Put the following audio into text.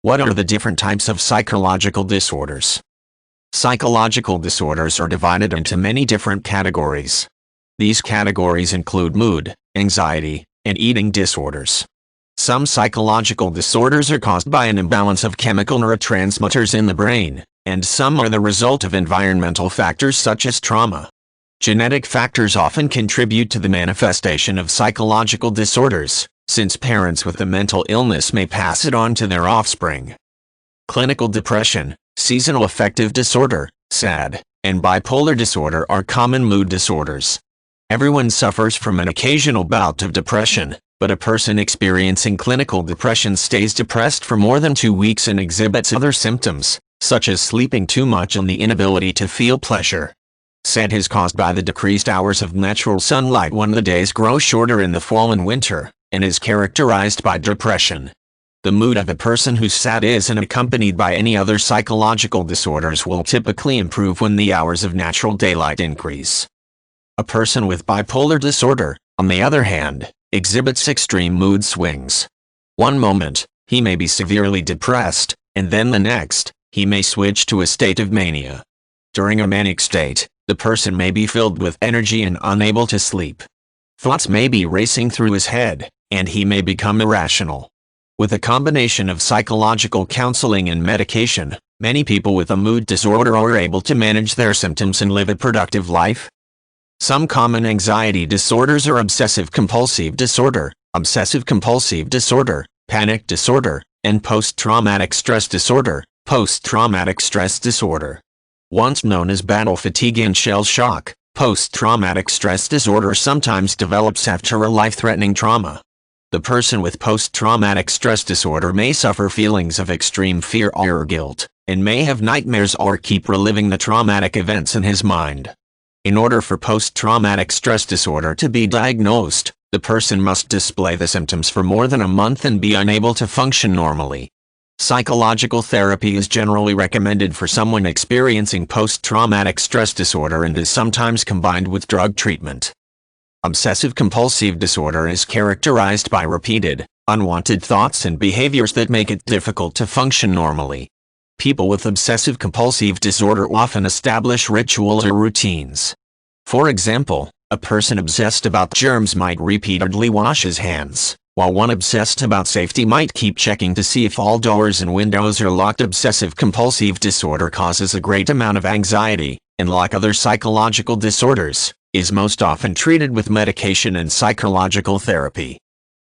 What are the different types of psychological disorders? Psychological disorders are divided into many different categories. These categories include mood, anxiety, and eating disorders. Some psychological disorders are caused by an imbalance of chemical neurotransmitters in the brain, and some are the result of environmental factors such as trauma. Genetic factors often contribute to the manifestation of psychological disorders, since parents with a mental illness may pass it on to their offspring. Clinical depression, seasonal affective disorder, SAD, and bipolar disorder are common mood disorders. Everyone suffers from an occasional bout of depression, but a person experiencing clinical depression stays depressed for more than 2 weeks and exhibits other symptoms, such as sleeping too much and the inability to feel pleasure. SAD is caused by the decreased hours of natural sunlight when the days grow shorter in the fall and winter, and is characterized by depression. The mood of a person who's sad isn't accompanied by any other psychological disorders will typically improve when the hours of natural daylight increase. A person with bipolar disorder, on the other hand, exhibits extreme mood swings. One moment, he may be severely depressed, and then the next, he may switch to a state of mania. During a manic state, the person may be filled with energy and unable to sleep. Thoughts may be racing through his head, and he may become irrational. With a combination of psychological counseling and medication, many people with a mood disorder are able to manage their symptoms and live a productive life. Some common anxiety disorders are obsessive-compulsive disorder, panic disorder, and post-traumatic stress disorder, post-traumatic stress disorder. Once known as battle fatigue and shell shock, post-traumatic stress disorder sometimes develops after a life-threatening trauma. The person with post-traumatic stress disorder may suffer feelings of extreme fear or guilt, and may have nightmares or keep reliving the traumatic events in his mind. In order for post-traumatic stress disorder to be diagnosed, the person must display the symptoms for more than a month and be unable to function normally. Psychological therapy is generally recommended for someone experiencing post-traumatic stress disorder and is sometimes combined with drug treatment. Obsessive-compulsive disorder is characterized by repeated, unwanted thoughts and behaviors that make it difficult to function normally. People with obsessive-compulsive disorder often establish rituals or routines. For example, a person obsessed about germs might repeatedly wash his hands, while one obsessed about safety might keep checking to see if all doors and windows are locked. Obsessive-compulsive disorder causes a great amount of anxiety, and like other psychological disorders, is most often treated with medication and psychological therapy.